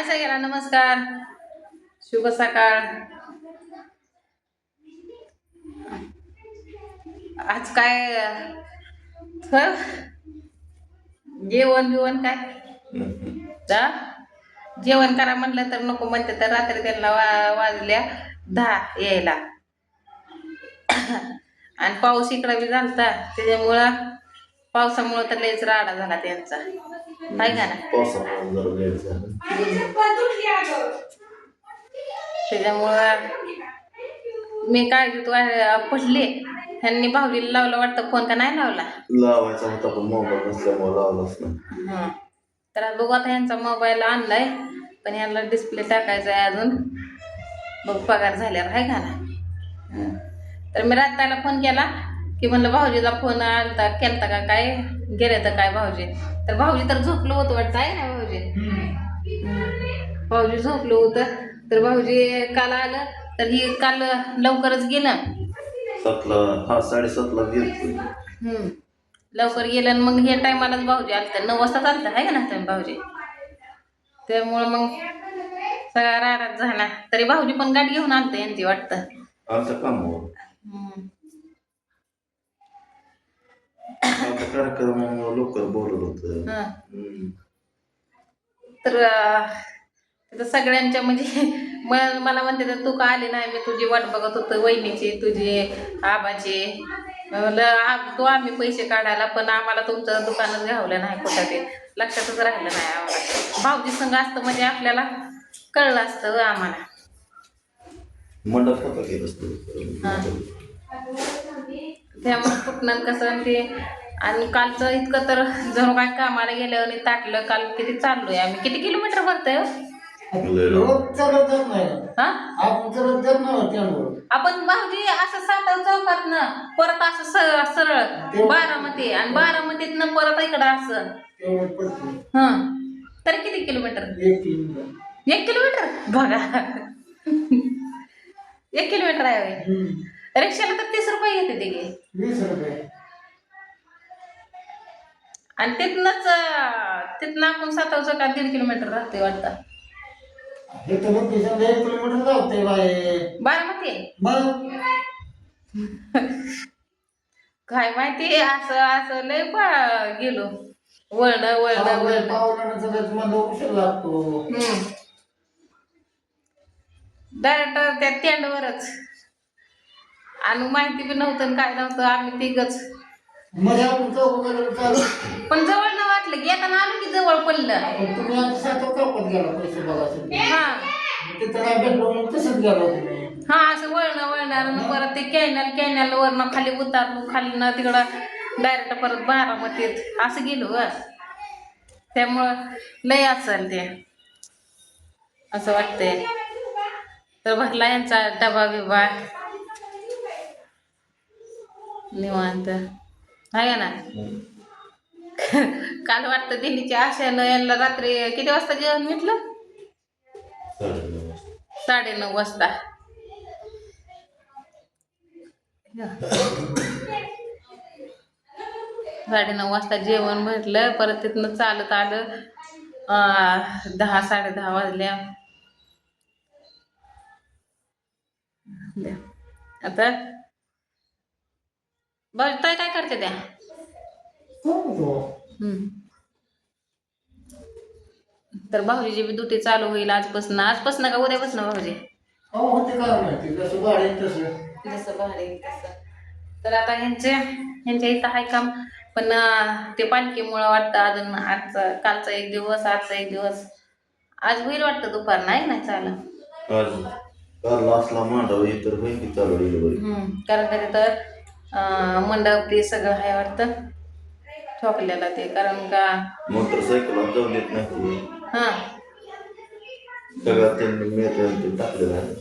सगळ्यांना नमस्कार, शुभ सकाळ. आज काय जेवण बिवण काय जा जेवण करा म्हणलं तर नको म्हणते, तर रात्री त्यांना वाजल्या 10 यायला. आणि पाऊस इकडं बी झालता, त्याच्यामुळं पावसामुळं तर लयच राडा झाला त्यांचा, काय का ना. त्याच्यामुळं मी काय पडले. ह्यांनी भाऊजीला लावलं वाटतं फोन, का नाही लावायचा होता पण मोबाईल नसल्यामुळे लावलाच नाही. तर बघू आता ह्यांचा मोबाईल आणलाय, पण ह्यांना डिस्प्ले टाकायचा आहे अजून, बघ पगार झाल्यावर आहे का ना. तर मी रात्रीला फोन केला की म्हणलं भाऊजीला फोन आलता, केलता का काय, गेले तर काय भाऊजी. तर भाऊजी तर झोपलं होतं वाटतं, आहे ना भाऊजी. भाऊजी झोपलं होतं. तर भाऊजी काल आलं, तर ही काल लवकरच गेलं, 7:30ला गेलं. लवकर गेलं. आणि मग हे टायमालाच भाऊजी आलतं, 9 वाजता चालतं आहे का ना टाइम भाऊजी. त्यामुळं मग सगळा राडाच झाला. तरी भाऊजी पण गाडी घेऊन आलतं यांची वाटतं, आमचं काम कार्यक्रमामुळे लवकर बोलत होत. तर सगळ्यांच्या म्हणजे मला म्हणते तर तू का आली नाही, मी तुझी वाट बघत होतो, वहिनीची, तुझी, आबाची. तू आम्ही पैसे काढायला, पण आम्हाला तुमचं दुकानच घ्यावलं नाही, कुठं ते लक्षातच राहिलं नाही आम्हाला. भाऊजी संग असतं म्हणजे आपल्याला कळलं असतं आम्हाला. मंडप होता गेलं त्यामुळे कुठनं कसं ते. आणि कालचं इतकं तर जणू काय कामाला गेल्यावर आणि ताटलं. काल किती चाललोय आम्ही, किती किलोमीटर भरतोय आपण भाऊजी. असं सातारा चौकात ना परत असं सरळ बारामती, आणि बारामतीतनं परत इकडं असं. तर किती किलोमीटर? 1 किलोमीटर बघा. 1 किलोमीटर आहे. रिक्षाला तर 30 रुपये घेते ते, 20 रुपये. आणि तिथनं आपण सातारा चौकात 1.5 किलोमीटर राहते वाटतं. बारामती काय माहिती, असं लय गेलो वळण डायरेक्ट त्या टेंडवरच. आणि माहिती बी नव्हतं काय नव्हतं, आम्ही तिघच. पण जवळ न वाटलं, येताना आलो की जवळ पडलं. असं वळणार परत ते कॅनल वरनं खाली उतारलो, खाली ना तिकडं डायरेक्ट परत बारामतीत असं गेलो. त्यामुळं लय असेल ते, असं वाटतंय. तर भरला यांचा डबा बिबा निवांत आहे ना. काल वाटतं दिल्लीच्या आशेनं यांना रात्री किती वाजता जेवण घेतलं? 9:30 वाजता. 9:30 वाजता जेवण भेटलं. परत तिथनं चालत आलं, 10 10:30 वाजल्या. आता ताई काय करते त्या? तर भाऊजीची बी ड्युटी चालू होईल आजपासून का उद्यापासून भाऊजी? जसं भाडे तसं. तर आता ह्यांच्या इथं आहे काम, पण ते पालखीमुळं वाटतं अजून कालचा 1 दिवस, आजचा 1 दिवस. आज होईल वाटतं दुपार, नाही चालू. कारण का तिथं मंडप ते सगळं आहे वाटतं ठोकलेला ते, कारण का मोटरसायकल जाऊन येत नाही. सगळं त्यांनी टाकलेलं आहे.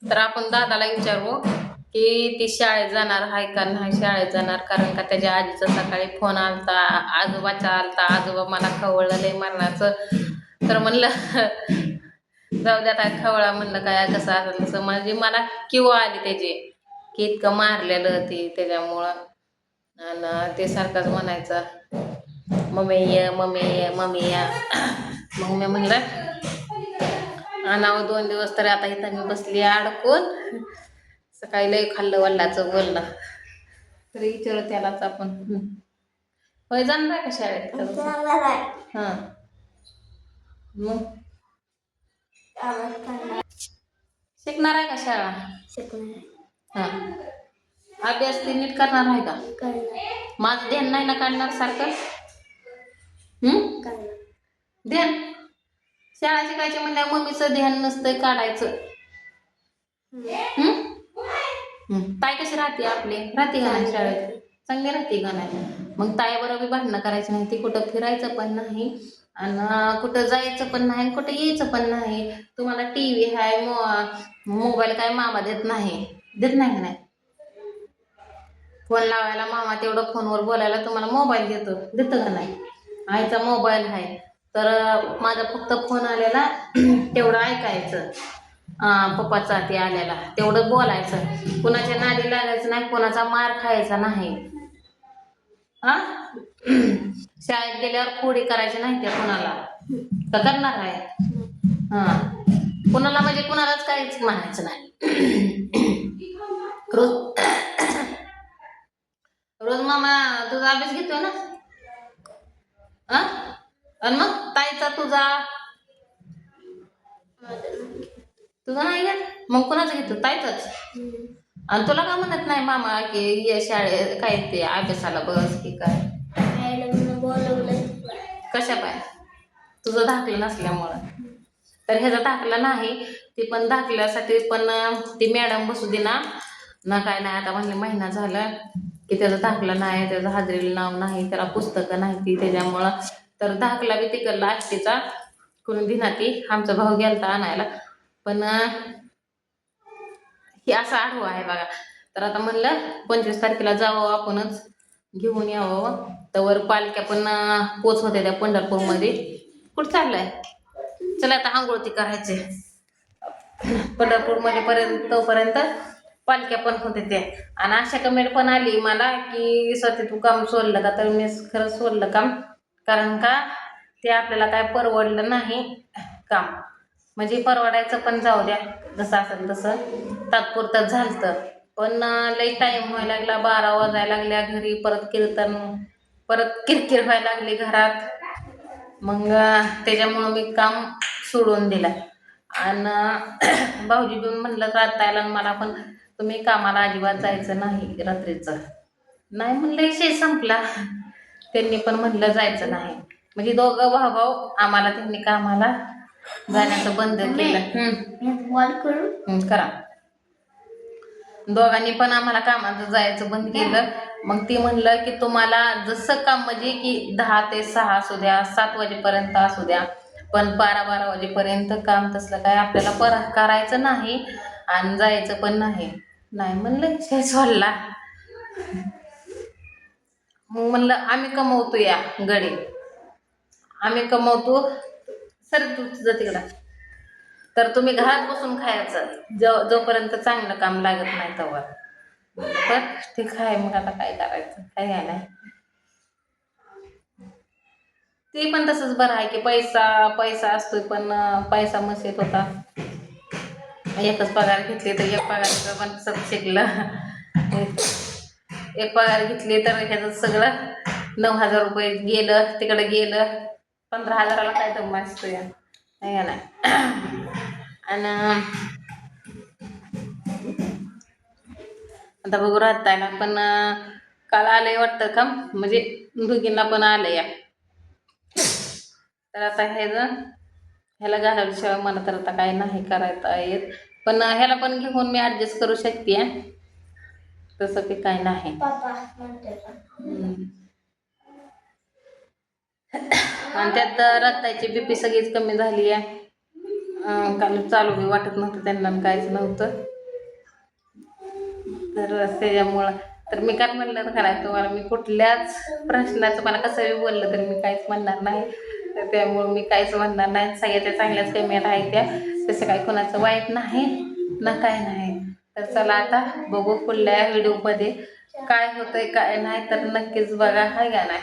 तर आपण दादाला विचारू की ती शाळेत जाणार आहे का नाही शाळेत जाणार, कारण का त्याच्या आजीचा सकाळी फोन आलता, आजोबाचा आलता, आजोबा मला खवळलं लय मरणाचं. तर म्हणलं जाऊ द्या काय खवळा, म्हणलं काय कसं असेल तसं. म्हणजे मला किंवा आली त्याची, की इतकं मारलेलं ते त्याच्यामुळं. आणि ते सारखंच म्हणायचं मम्मी ये मम्मी ये मम्मी या. मग मी म्हणलं आणावं 2 दिवस तरी. आता इथं मी बसली अडकून. सकाळी लय खाल्लं वल्लाचं बोलणं तरी विचारू त्यालाच आपण. होय जाणार का शाळेत? हां मग शिकणार आहे का शाळा? हां अभ्यास ते नीट करणार आहे का? माझं ध्यान नाही ना काढणार सारखं? ध्यान शाळा शिकायची म्हणल्यावर मम्मीचं ध्यान नसतंय काढायचं. ताई कशी राहते आपली? राहते का नाही शाळेत? चांगली राहते का नाही? मग ताईबरोबर भांडणं करायची नाही. ती कुठं फिरायचं पण नाही आणि कुठं जायचं पण नाही, कुठं यायचं पण नाही. तुम्हाला टीव्ही आहे, मोबाईल काय मामा देत नाही? देत नाही का नाही? फोन लावायला मामा तेवढं फोनवर बोलायला तुम्हाला मोबाईल देतं का नाही? आईचा मोबाईल आहे तर माझा फक्त फोन आलेला तेवढं ऐकायचं. पप्पाचा ते आलेला तेवढं बोलायचं. कुणाच्या नादी लागायचं नाही, कोणाचा मार खायचा नाही. हा शाळेत गेल्यावर खोडी करायची नाही त्या कुणाला. तर करणार आहे? हा कुणाला म्हणजे कुणालाच काहीच म्हणायचं नाही. रोज रोज मामा तुझा अभ्यास घेतोय ना? आणि मग ताईचा तुझा नाही घेत? मग कुणाचं घेतो? ताईचाच. आणि तुला का म्हणत नाही मामा की ये शाळेत काय ते अभ्यासाला बस की काय? कशा पाय? तुझं धाकलं नसल्यामुळं. तर ह्याचा दाखला नाही. ती पण दाखल्यासाठी पण ती मॅडम बसू दे ना काय नाही. आता म्हणले महिना झाला की त्याचा दाखला नाही, त्याचं हाजरीला नाव नाही, त्याला पुस्तकं नाही ती त्याच्यामुळं. तर दाखला बी तिकडला आष्टीचा करून दिना ती. आमचा भाऊ गेलता आणायला पण हे असं आडवं आहे बघा. तर आता म्हणलं 25 तारखेला जावं आपणच घेऊन यावं. तर पालख्या पण पोच होते त्या पंढरपूरमध्ये. कुठं चाललंय? चला आता आंघोळ ती करायचे. पंढरपूरमध्ये तोपर्यंत पालख्या पण होते ते. आणि अशा कमेंट पण आली मला की स्वतः तू काम सोडलं का? तर मी खरं सोडलं काम. कारण का ते आपल्याला काय परवडलं नाही काम. म्हणजे परवडायचं पण जाऊ द्या, जसं असेल तसं तात्पुरतं झालतं. पण लई टाईम व्हायला लागला, 12 वाजायला लागल्या घरी. परत कीर्तन, परत किरकिर व्हायला लागली घरात. मग त्याच्यामुळं मी काम सोडून दिलं. आणि भाऊजी पण म्हणलं रातायला मला पण तुम्ही कामाला अजिबात जायचं नाही रात्रीचं. नाही म्हणलं विषय संपला. त्यांनी पण म्हणलं जायचं नाही. म्हणजे दोघं भाऊ आम्हाला त्यांनी कामाला जाण्याचं बंद केलं. करा. दोघांनी पण आम्हाला कामाचं जायचं बंद केलं. मग ती म्हणलं की तुम्हाला जसं काम म्हणजे की 10 ते 6 असू द्या, 7 वाजेपर्यंत असू द्या, पण 12-12 वाजेपर्यंत काम तसलं काय आपल्याला परत करायचं नाही आणि जायचं पण नाही. नाही म्हणलं विषय सोडला. मग म्हणलं आम्ही कमवतो या गडी, आम्ही कमवतो. सर तू तुझं तिकडं. तर तुम्ही घरात बसून खायचं जोपर्यंत चांगलं काम लागत नाही तोवर. पण ते खाय मग आता काय करायचं, काय घ्यायला. ते पण तसंच बरं आहे की पैसा असतोय पण पैसा मस्त होता. एकच पगार घेतली तर एक पगाराचं पण सब शिकलं. एक पगार घेतली तर ह्याचं सगळं 9,000 रुपये गेलं तिकडे गेलं. 15,000ला काय दम असतो या नाही. आणि आता बघू राहतायला पण काल आलंय वाटतं का, म्हणजे दोघींना पण आलंय. तर आता ह्याला घालवल्याशिवाय मला तर आता काय नाही करायचं येत. पण ह्याला पण घेऊन मी ॲडजस्ट करू शकते. तसं ते काय नाही. आणि त्यात रत्ताची BP सगळीच कमी झाली आहे. काल चालू बी वाटत नव्हतं त्यांना, काहीच नव्हतं. तर त्याच्यामुळं तर मी काय म्हणलं तर खरं तुम्हाला मी कुठल्याच प्रश्नाचं मला कसंही बोललं तरी मी काहीच म्हणणार नाही. तर त्यामुळं मी काहीच म्हणणार नाही. सगळ्याच्या चांगल्याच कमेंट आहेत त्या, तसं काही कोणाचं वाईट नाही ना काय नाही. तर चला आता बघू पुढल्या व्हिडिओमध्ये काय होतंय काय नाही, तर नक्कीच बघा, हाय का नाही.